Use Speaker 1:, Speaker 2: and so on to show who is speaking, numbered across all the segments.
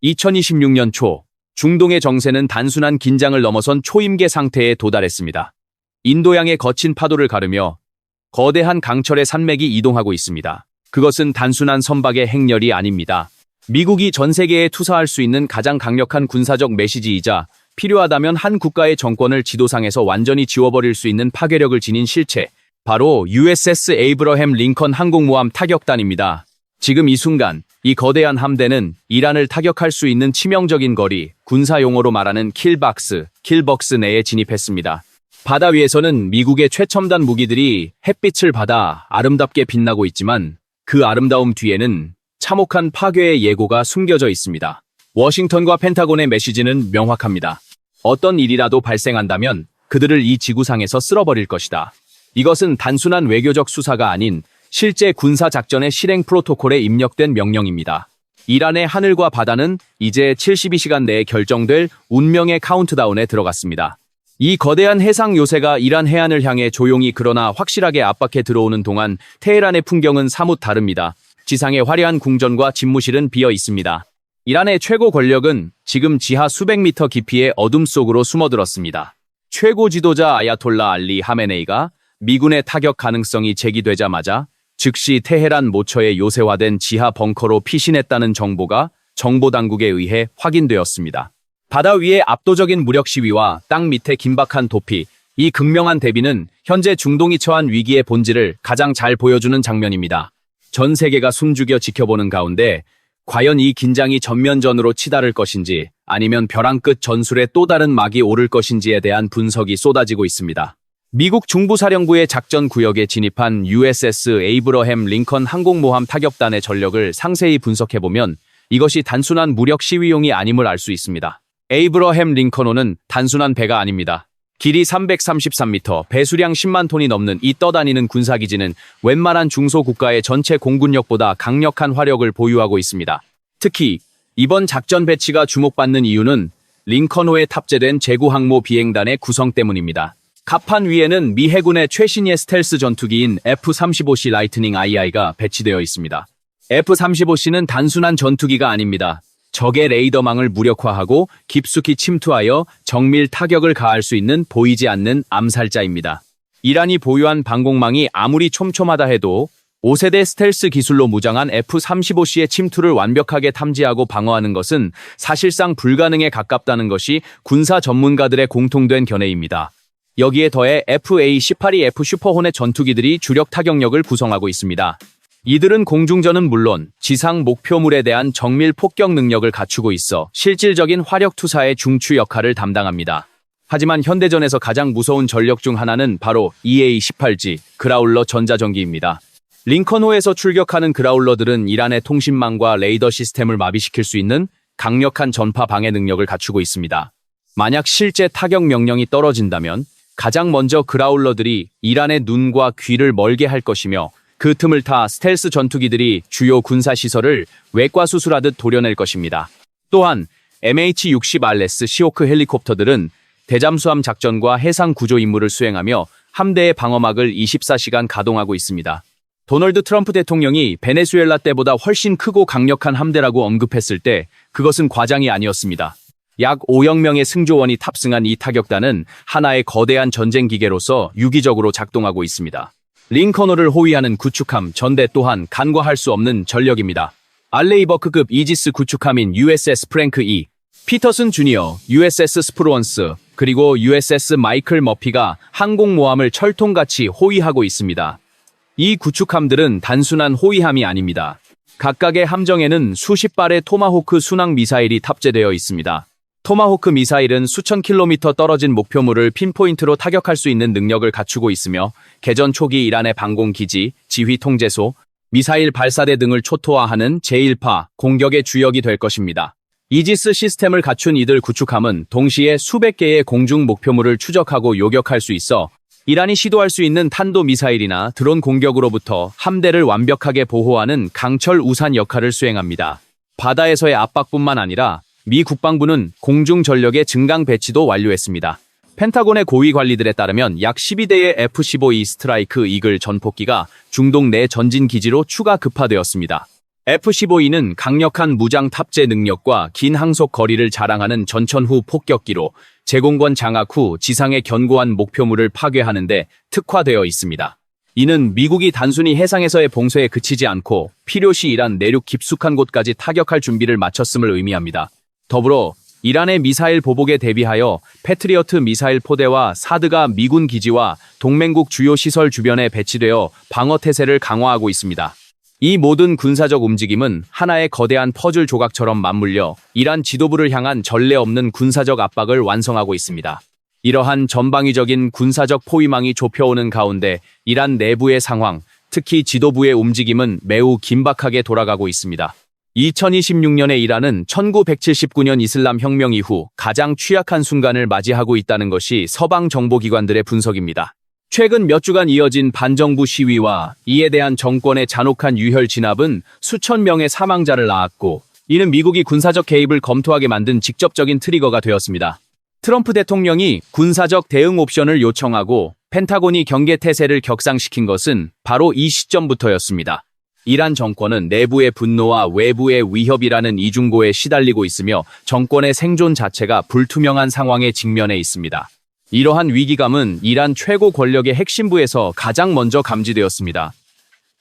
Speaker 1: 2026년 초, 중동의 정세는 단순한 긴장을 넘어선 초임계 상태에 도달했습니다. 인도양의 거친 파도를 가르며 거대한 강철의 산맥이 이동하고 있습니다. 그것은 단순한 선박의 행렬이 아닙니다. 미국이 전 세계에 투사할 수 있는 가장 강력한 군사적 메시지이자 필요하다면 한 국가의 정권을 지도상에서 완전히 지워버릴 수 있는 파괴력을 지닌 실체, 바로 USS 에이브러햄 링컨 항공모함 타격단입니다. 지금 이 순간, 이 거대한 함대는 이란을 타격할 수 있는 치명적인 거리, 군사용어로 말하는 킬박스 내에 진입했습니다. 바다 위에서는 미국의 최첨단 무기들이 햇빛을 받아 아름답게 빛나고 있지만 그 아름다움 뒤에는 참혹한 파괴의 예고가 숨겨져 있습니다. 워싱턴과 펜타곤의 메시지는 명확합니다. 어떤 일이라도 발생한다면 그들을 이 지구상에서 쓸어버릴 것이다. 이것은 단순한 외교적 수사가 아닌 실제 군사작전의 실행 프로토콜에 입력된 명령입니다. 이란의 하늘과 바다는 이제 72시간 내에 결정될 운명의 카운트다운에 들어갔습니다. 이 거대한 해상 요새가 이란 해안을 향해 조용히 그러나 확실하게 압박해 들어오는 동안 테헤란의 풍경은 사뭇 다릅니다. 지상의 화려한 궁전과 집무실은 비어 있습니다. 이란의 최고 권력은 지금 지하 수백 미터 깊이의 어둠 속으로 숨어들었습니다. 최고 지도자 아야톨라 알리 하메네이가 미군의 타격 가능성이 제기되자마자 즉시 테헤란 모처에 요새화된 지하 벙커로 피신했다는 정보가 정보당국에 의해 확인되었습니다. 바다 위의 압도적인 무력 시위와 땅 밑의 긴박한 도피, 이 극명한 대비는 현재 중동이 처한 위기의 본질을 가장 잘 보여주는 장면입니다. 전 세계가 숨죽여 지켜보는 가운데 과연 이 긴장이 전면전으로 치달을 것인지 아니면 벼랑 끝 전술에 또 다른 막이 오를 것인지에 대한 분석이 쏟아지고 있습니다. 미국 중부사령부의 작전 구역에 진입한 USS 에이브러햄 링컨 항공모함 타격단의 전력을 상세히 분석해보면 이것이 단순한 무력 시위용이 아님을 알 수 있습니다. 에이브러햄 링컨호는 단순한 배가 아닙니다. 길이 333m, 배수량 10만 톤이 넘는 이 떠다니는 군사기지는 웬만한 중소국가의 전체 공군력보다 강력한 화력을 보유하고 있습니다. 특히 이번 작전 배치가 주목받는 이유는 링컨호에 탑재된 제구항모 비행단의 구성 때문입니다. 갑판 위에는 미 해군의 최신의 스텔스 전투기인 F-35C 라이트닝 II가 배치되어 있습니다. F-35C는 단순한 전투기가 아닙니다. 적의 레이더망을 무력화하고 깊숙이 침투하여 정밀 타격을 가할 수 있는 보이지 않는 암살자입니다. 이란이 보유한 방공망이 아무리 촘촘하다 해도 5세대 스텔스 기술로 무장한 F-35C의 침투를 완벽하게 탐지하고 방어하는 것은 사실상 불가능에 가깝다는 것이 군사 전문가들의 공통된 견해입니다. 여기에 더해 FA-18E F 슈퍼호넷 전투기들이 주력 타격력을 구성하고 있습니다. 이들은 공중전은 물론 지상 목표물에 대한 정밀 폭격 능력을 갖추고 있어 실질적인 화력 투사의 중추 역할을 담당합니다. 하지만 현대전에서 가장 무서운 전력 중 하나는 바로 EA-18G 그라울러 전자전기입니다. 링컨호에서 출격하는 그라울러들은 이란의 통신망과 레이더 시스템을 마비시킬 수 있는 강력한 전파 방해 능력을 갖추고 있습니다. 만약 실제 타격 명령이 떨어진다면 가장 먼저 그라울러들이 이란의 눈과 귀를 멀게 할 것이며 그 틈을 타 스텔스 전투기들이 주요 군사시설을 외과수술하듯 도려낼 것입니다. 또한 MH-60RS 시호크 헬리콥터들은 대잠수함 작전과 해상 구조 임무를 수행하며 함대의 방어막을 24시간 가동하고 있습니다. 도널드 트럼프 대통령이 베네수엘라 때보다 훨씬 크고 강력한 함대라고 언급했을 때 그것은 과장이 아니었습니다. 약 5억 명의 승조원이 탑승한 이 타격단은 하나의 거대한 전쟁 기계로서 유기적으로 작동하고 있습니다. 링컨호를 호위하는 구축함 전대 또한 간과할 수 없는 전력입니다. 알레이버크급 이지스 구축함인 USS 프랭크 E, 피터슨 주니어, USS 스프루언스, 그리고 USS 마이클 머피가 항공모함을 철통같이 호위하고 있습니다. 이 구축함들은 단순한 호위함이 아닙니다. 각각의 함정에는 수십 발의 토마호크 순항 미사일이 탑재되어 있습니다. 토마호크 미사일은 수천 킬로미터 떨어진 목표물을 핀포인트로 타격할 수 있는 능력을 갖추고 있으며 개전 초기 이란의 방공기지, 지휘통제소, 미사일 발사대 등을 초토화하는 제1파 공격의 주역이 될 것입니다. 이지스 시스템을 갖춘 이들 구축함은 동시에 수백 개의 공중 목표물을 추적하고 요격할 수 있어 이란이 시도할 수 있는 탄도미사일이나 드론 공격으로부터 함대를 완벽하게 보호하는 강철 우산 역할을 수행합니다. 바다에서의 압박뿐만 아니라 미 국방부는 공중 전력의 증강 배치도 완료했습니다. 펜타곤의 고위 관리들에 따르면 약 12대의 F-15E 스트라이크 이글 전폭기가 중동 내 전진 기지로 추가 급파되었습니다. F-15E는 강력한 무장 탑재 능력과 긴 항속 거리를 자랑하는 전천후 폭격기로 제공권 장악 후 지상의 견고한 목표물을 파괴하는 데 특화되어 있습니다. 이는 미국이 단순히 해상에서의 봉쇄에 그치지 않고 필요시 이란 내륙 깊숙한 곳까지 타격할 준비를 마쳤음을 의미합니다. 더불어 이란의 미사일 보복에 대비하여 패트리어트 미사일 포대와 사드가 미군 기지와 동맹국 주요 시설 주변에 배치되어 방어 태세를 강화하고 있습니다. 이 모든 군사적 움직임은 하나의 거대한 퍼즐 조각처럼 맞물려 이란 지도부를 향한 전례 없는 군사적 압박을 완성하고 있습니다. 이러한 전방위적인 군사적 포위망이 좁혀오는 가운데 이란 내부의 상황, 특히 지도부의 움직임은 매우 긴박하게 돌아가고 있습니다. 2026년에 이란은 1979년 이슬람 혁명 이후 가장 취약한 순간을 맞이하고 있다는 것이 서방 정보기관들의 분석입니다. 최근 몇 주간 이어진 반정부 시위와 이에 대한 정권의 잔혹한 유혈 진압은 수천 명의 사망자를 낳았고, 이는 미국이 군사적 개입을 검토하게 만든 직접적인 트리거가 되었습니다. 트럼프 대통령이 군사적 대응 옵션을 요청하고 펜타곤이 경계 태세를 격상시킨 것은 바로 이 시점부터였습니다. 이란 정권은 내부의 분노와 외부의 위협이라는 이중고에 시달리고 있으며 정권의 생존 자체가 불투명한 상황에 직면해 있습니다. 이러한 위기감은 이란 최고 권력의 핵심부에서 가장 먼저 감지되었습니다.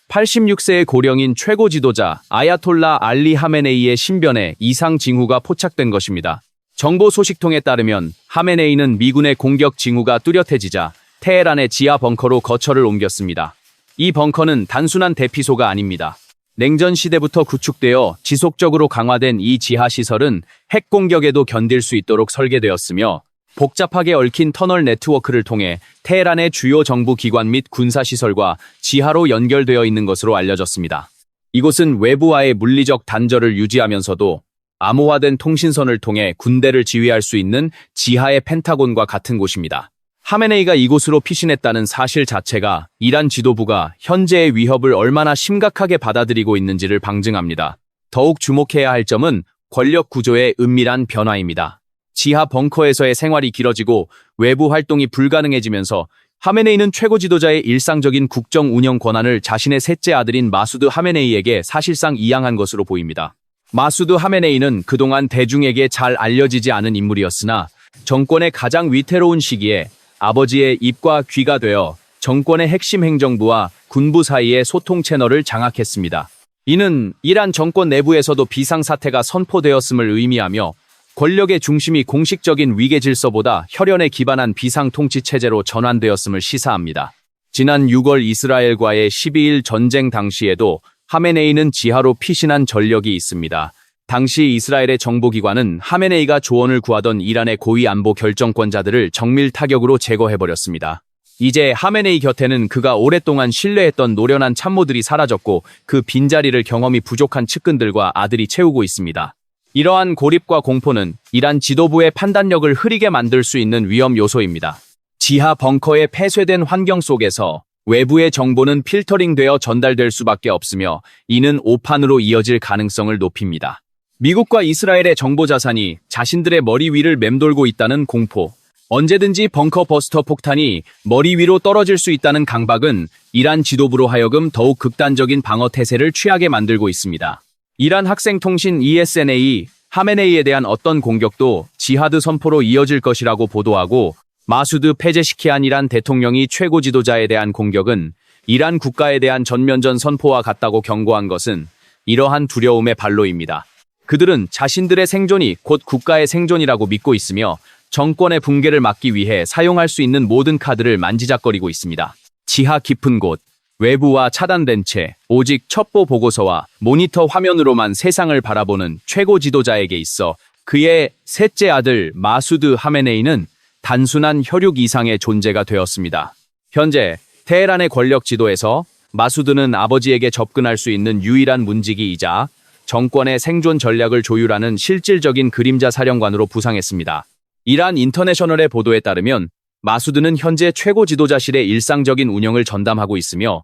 Speaker 1: 86세의 고령인 최고 지도자 아야톨라 알리 하메네이의 신변에 이상 징후가 포착된 것입니다. 정보 소식통에 따르면 하메네이는 미군의 공격 징후가 뚜렷해지자 테헤란의 지하 벙커로 거처를 옮겼습니다. 이 벙커는 단순한 대피소가 아닙니다. 냉전 시대부터 구축되어 지속적으로 강화된 이 지하 시설은 핵 공격에도 견딜 수 있도록 설계되었으며, 복잡하게 얽힌 터널 네트워크를 통해 테헤란의 주요 정부 기관 및 군사시설과 지하로 연결되어 있는 것으로 알려졌습니다. 이곳은 외부와의 물리적 단절을 유지하면서도 암호화된 통신선을 통해 군대를 지휘할 수 있는 지하의 펜타곤과 같은 곳입니다. 하메네이가 이곳으로 피신했다는 사실 자체가 이란 지도부가 현재의 위협을 얼마나 심각하게 받아들이고 있는지를 방증합니다. 더욱 주목해야 할 점은 권력 구조의 은밀한 변화입니다. 지하 벙커에서의 생활이 길어지고 외부 활동이 불가능해지면서 하메네이는 최고 지도자의 일상적인 국정 운영 권한을 자신의 셋째 아들인 마수드 하메네이에게 사실상 이양한 것으로 보입니다. 마수드 하메네이는 그동안 대중에게 잘 알려지지 않은 인물이었으나 정권의 가장 위태로운 시기에 아버지의 입과 귀가 되어 정권의 핵심 행정부와 군부 사이의 소통 채널을 장악했습니다. 이는 이란 정권 내부에서도 비상사태가 선포되었음을 의미하며 권력의 중심이 공식적인 위계 질서보다 혈연에 기반한 비상통치체제로 전환되었음을 시사합니다. 지난 6월 이스라엘과의 12일 전쟁 당시에도 하메네이는 지하로 피신한 전력이 있습니다. 당시 이스라엘의 정보기관은 하메네이가 조언을 구하던 이란의 고위 안보 결정권자들을 정밀 타격으로 제거해버렸습니다. 이제 하메네이 곁에는 그가 오랫동안 신뢰했던 노련한 참모들이 사라졌고 그 빈자리를 경험이 부족한 측근들과 아들이 채우고 있습니다. 이러한 고립과 공포는 이란 지도부의 판단력을 흐리게 만들 수 있는 위험 요소입니다. 지하 벙커에 폐쇄된 환경 속에서 외부의 정보는 필터링되어 전달될 수밖에 없으며, 이는 오판으로 이어질 가능성을 높입니다. 미국과 이스라엘의 정보 자산이 자신들의 머리 위를 맴돌고 있다는 공포, 언제든지 벙커 버스터 폭탄이 머리 위로 떨어질 수 있다는 강박은 이란 지도부로 하여금 더욱 극단적인 방어 태세를 취하게 만들고 있습니다. 이란 학생통신 ESNA, 하메네이에 대한 어떤 공격도 지하드 선포로 이어질 것이라고 보도하고, 마수드 페제시키안 이란 대통령이 최고 지도자에 대한 공격은 이란 국가에 대한 전면전 선포와 같다고 경고한 것은 이러한 두려움의 발로입니다. 그들은 자신들의 생존이 곧 국가의 생존이라고 믿고 있으며 정권의 붕괴를 막기 위해 사용할 수 있는 모든 카드를 만지작거리고 있습니다. 지하 깊은 곳, 외부와 차단된 채 오직 첩보 보고서와 모니터 화면으로만 세상을 바라보는 최고 지도자에게 있어 그의 셋째 아들 마수드 하메네이는 단순한 혈육 이상의 존재가 되었습니다. 현재 테헤란의 권력 지도에서 마수드는 아버지에게 접근할 수 있는 유일한 문지기이자 정권의 생존 전략을 조율하는 실질적인 그림자 사령관으로 부상했습니다. 이란 인터내셔널의 보도에 따르면 마수드는 현재 최고 지도자실의 일상적인 운영을 전담하고 있으며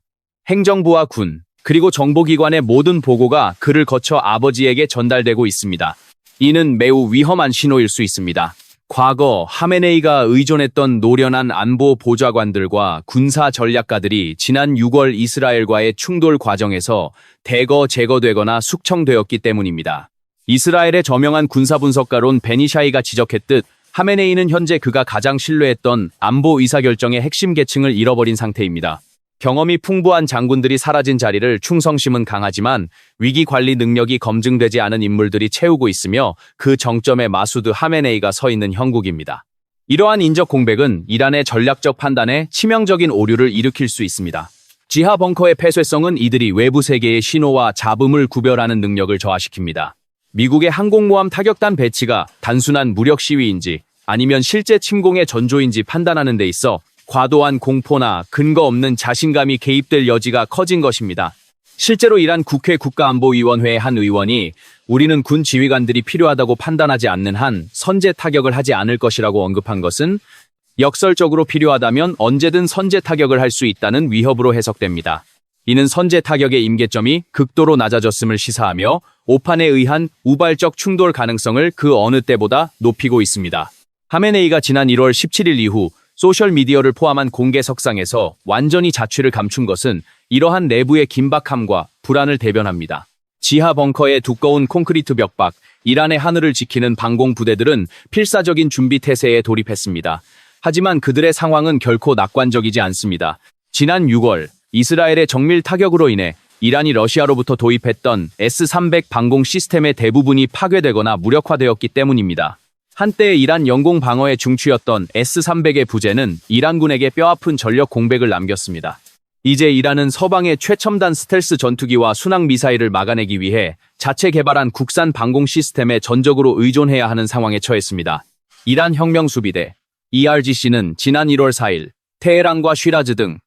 Speaker 1: 행정부와 군, 그리고 정보기관의 모든 보고가 그를 거쳐 아버지에게 전달되고 있습니다. 이는 매우 위험한 신호일 수 있습니다. 과거 하메네이가 의존했던 노련한 안보 보좌관들과 군사 전략가들이 지난 6월 이스라엘과의 충돌 과정에서 대거 제거되거나 숙청되었기 때문입니다. 이스라엘의 저명한 군사분석가론 베니샤이가 지적했듯 하메네이는 현재 그가 가장 신뢰했던 안보 의사결정의 핵심 계층을 잃어버린 상태입니다. 경험이 풍부한 장군들이 사라진 자리를 충성심은 강하지만 위기 관리 능력이 검증되지 않은 인물들이 채우고 있으며 그 정점에 마수드 하메네이가 서 있는 형국입니다. 이러한 인적 공백은 이란의 전략적 판단에 치명적인 오류를 일으킬 수 있습니다. 지하 벙커의 폐쇄성은 이들이 외부 세계의 신호와 잡음을 구별하는 능력을 저하시킵니다. 미국의 항공모함 타격단 배치가 단순한 무력 시위인지 아니면 실제 침공의 전조인지 판단하는 데 있어 과도한 공포나 근거 없는 자신감이 개입될 여지가 커진 것입니다. 실제로 이란 국회 국가안보위원회의 한 의원이 우리는 군 지휘관들이 필요하다고 판단하지 않는 한 선제 타격을 하지 않을 것이라고 언급한 것은 역설적으로 필요하다면 언제든 선제 타격을 할 수 있다는 위협으로 해석됩니다. 이는 선제 타격의 임계점이 극도로 낮아졌음을 시사하며 오판에 의한 우발적 충돌 가능성을 그 어느 때보다 높이고 있습니다. 하메네이가 지난 1월 17일 이후 소셜미디어를 포함한 공개 석상에서 완전히 자취를 감춘 것은 이러한 내부의 긴박함과 불안을 대변합니다. 지하 벙커의 두꺼운 콘크리트 벽 밖, 이란의 하늘을 지키는 방공 부대들은 필사적인 준비 태세에 돌입했습니다. 하지만 그들의 상황은 결코 낙관적이지 않습니다. 지난 6월 이스라엘의 정밀 타격으로 인해 이란이 러시아로부터 도입했던 S-300 방공 시스템의 대부분이 파괴되거나 무력화되었기 때문입니다. 한때 이란 영공 방어의 중추였던 S-300의 부재는 이란군에게 뼈아픈 전력 공백을 남겼습니다. 이제 이란은 서방의 최첨단 스텔스 전투기와 순항 미사일을 막아내기 위해 자체 개발한 국산 방공 시스템에 전적으로 의존해야 하는 상황에 처했습니다. 이란 혁명수비대 ERGC는 지난 1월 4일 테헤란과 쉬라즈 등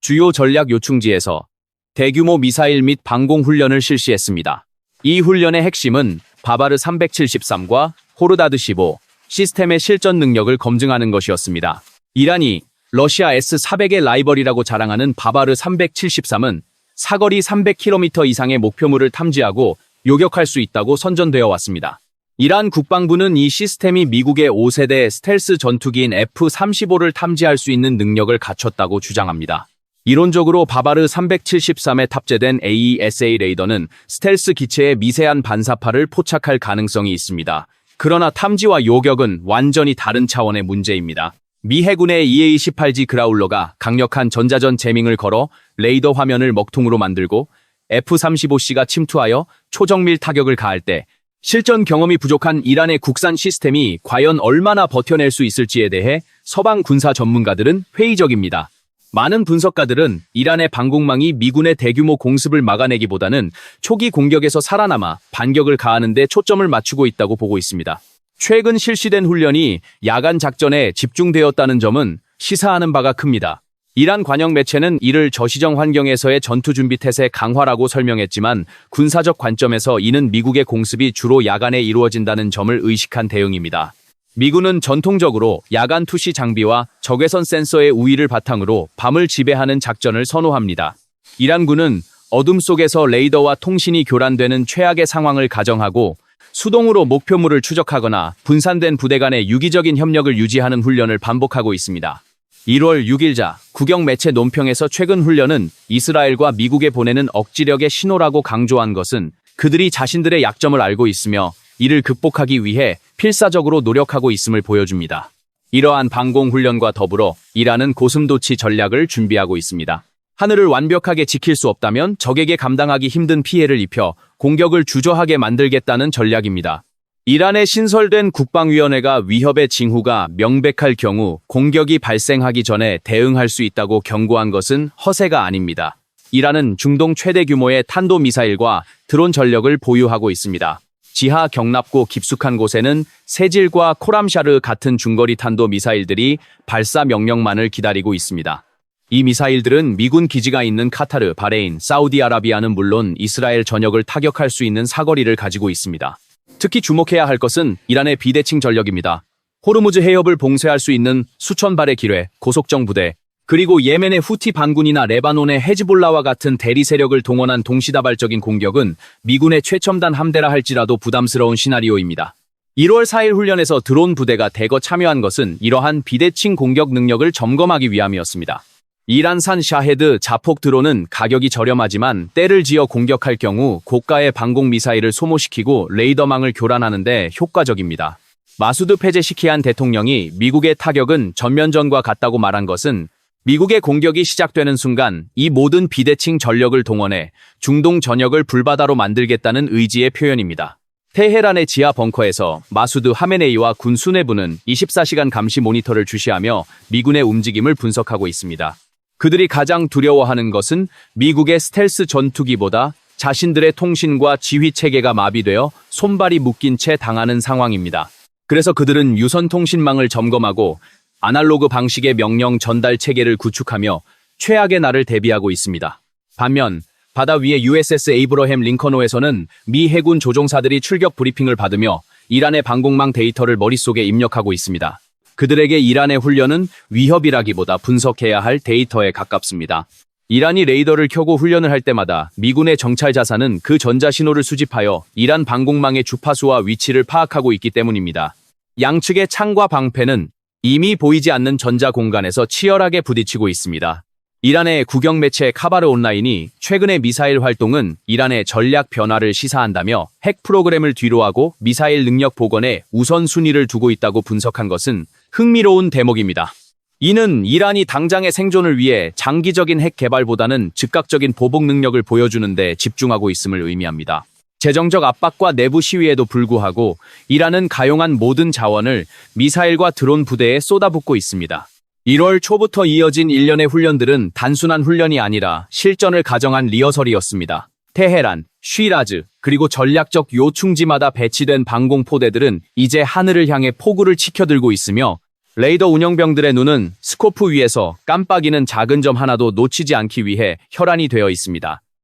Speaker 1: 주요 전략 요충지에서 대규모 미사일 및 방공 훈련을 실시했습니다. 이 훈련의 핵심은 바바르 373과 호르다드 15 시스템의 실전 능력을 검증하는 것이었습니다. 이란이 러시아 S-400의 라이벌이라고 자랑하는 바바르 373은 사거리 300km 이상의 목표물을 탐지하고 요격할 수 있다고 선전되어 왔습니다. 이란 국방부는 이 시스템이 미국의 5세대 스텔스 전투기인 F-35를 탐지할 수 있는 능력을 갖췄다고 주장합니다. 이론적으로 바바르 373에 탑재된 AESA 레이더는 스텔스 기체의 미세한 반사파를 포착할 가능성이 있습니다. 그러나 탐지와 요격은 완전히 다른 차원의 문제입니다. 미 해군의 EA-18G 그라울러가 강력한 전자전 재밍을 걸어 레이더 화면을 먹통으로 만들고 F-35C가 침투하여 초정밀 타격을 가할 때 실전 경험이 부족한 이란의 국산 시스템이 과연 얼마나 버텨낼 수 있을지에 대해 서방 군사 전문가들은 회의적입니다. 많은 분석가들은 이란의 방공망이 미군의 대규모 공습을 막아내기보다는 초기 공격에서 살아남아 반격을 가하는 데 초점을 맞추고 있다고 보고 있습니다. 최근 실시된 훈련이 야간 작전에 집중되었다는 점은 시사하는 바가 큽니다. 이란 관영 매체는 이를 저시정 환경에서의 전투 준비 태세 강화라고 설명했지만 군사적 관점에서 이는 미국의 공습이 주로 야간에 이루어진다는 점을 의식한 대응입니다. 미군은 전통적으로 야간 투시 장비와 적외선 센서의 우위를 바탕으로 밤을 지배하는 작전을 선호합니다. 이란군은 어둠 속에서 레이더와 통신이 교란되는 최악의 상황을 가정하고 수동으로 목표물을 추적하거나 분산된 부대 간의 유기적인 협력을 유지하는 훈련을 반복하고 있습니다. 1월 6일자 국영 매체 논평에서 최근 훈련은 이스라엘과 미국에 보내는 억지력의 신호라고 강조한 것은 그들이 자신들의 약점을 알고 있으며 이를 극복하기 위해 필사적으로 노력하고 있음을 보여줍니다. 이러한 방공 훈련과 더불어 이란은 고슴도치 전략을 준비하고 있습니다. 하늘을 완벽하게 지킬 수 없다면 적에게 감당하기 힘든 피해를 입혀 공격을 주저하게 만들겠다는 전략입니다. 이란의 신설된 국방위원회가 위협의 징후가 명백할 경우 공격이 발생하기 전에 대응할 수 있다고 경고한 것은 허세가 아닙니다. 이란은 중동 최대 규모의 탄도미사일과 드론 전력을 보유하고 있습니다. 지하 경납고 깊숙한 곳에는 세질과 코람샤르 같은 중거리 탄도 미사일들이 발사 명령만을 기다리고 있습니다. 이 미사일들은 미군 기지가 있는 카타르, 바레인, 사우디아라비아는 물론 이스라엘 전역을 타격할 수 있는 사거리를 가지고 있습니다. 특히 주목해야 할 것은 이란의 비대칭 전력입니다. 호르무즈 해협을 봉쇄할 수 있는 수천 발의 기뢰, 고속정 부대, 그리고 예멘의 후티 반군이나 레바논의 헤즈볼라와 같은 대리 세력을 동원한 동시다발적인 공격은 미군의 최첨단 함대라 할지라도 부담스러운 시나리오입니다. 1월 4일 훈련에서 드론 부대가 대거 참여한 것은 이러한 비대칭 공격 능력을 점검하기 위함이었습니다. 이란산 샤헤드 자폭 드론은 가격이 저렴하지만 때를 지어 공격할 경우 고가의 방공 미사일을 소모시키고 레이더망을 교란하는 데 효과적입니다. 마수드 페제시키안 대통령이 미국의 타격은 전면전과 같다고 말한 것은 미국의 공격이 시작되는 순간 이 모든 비대칭 전력을 동원해 중동 전역을 불바다로 만들겠다는 의지의 표현입니다. 테헤란의 지하 벙커에서 마수드 하메네이와 군 수뇌부는 24시간 감시 모니터를 주시하며 미군의 움직임을 분석하고 있습니다. 그들이 가장 두려워하는 것은 미국의 스텔스 전투기보다 자신들의 통신과 지휘 체계가 마비되어 손발이 묶인 채 당하는 상황입니다. 그래서 그들은 유선 통신망을 점검하고 아날로그 방식의 명령 전달 체계를 구축하며 최악의 날을 대비하고 있습니다. 반면 바다 위의 USS 에이브러햄 링컨호에서는 미 해군 조종사들이 출격 브리핑을 받으며 이란의 방공망 데이터를 머릿속에 입력하고 있습니다. 그들에게 이란의 훈련은 위협이라기보다 분석해야 할 데이터에 가깝습니다. 이란이 레이더를 켜고 훈련을 할 때마다 미군의 정찰 자산은 그 전자신호를 수집하여 이란 방공망의 주파수와 위치를 파악하고 있기 때문입니다. 양측의 창과 방패는 이미 보이지 않는 전자 공간에서 치열하게 부딪히고 있습니다. 이란의 국영 매체 카바르 온라인이 최근의 미사일 활동은 이란의 전략 변화를 시사한다며 핵 프로그램을 뒤로하고 미사일 능력 복원에 우선순위를 두고 있다고 분석한 것은 흥미로운 대목입니다. 이는 이란이 당장의 생존을 위해 장기적인 핵 개발보다는 즉각적인 보복 능력을 보여주는 데 집중하고 있음을 의미합니다. 재정적 압박과 내부 시위에도 불구하고 이란은 가용한 모든 자원을 미사일과 드론 부대에 쏟아붓고 있습니다. 1월 초부터 이어진 일련의 훈련들은 단순한 훈련이 아니라 실전을 가정한 리허설이었습니다. 테헤란, 쉬라즈, 그리고 전략적 요충지마다 배치된 방공포대들은 이제 하늘을 향해 포구를 치켜들고 있으며 레이더 운영병들의 눈은 스코프 위에서 깜빡이는 작은 점 하나도 놓치지 않기 위해 혈안이 되어 있습니다.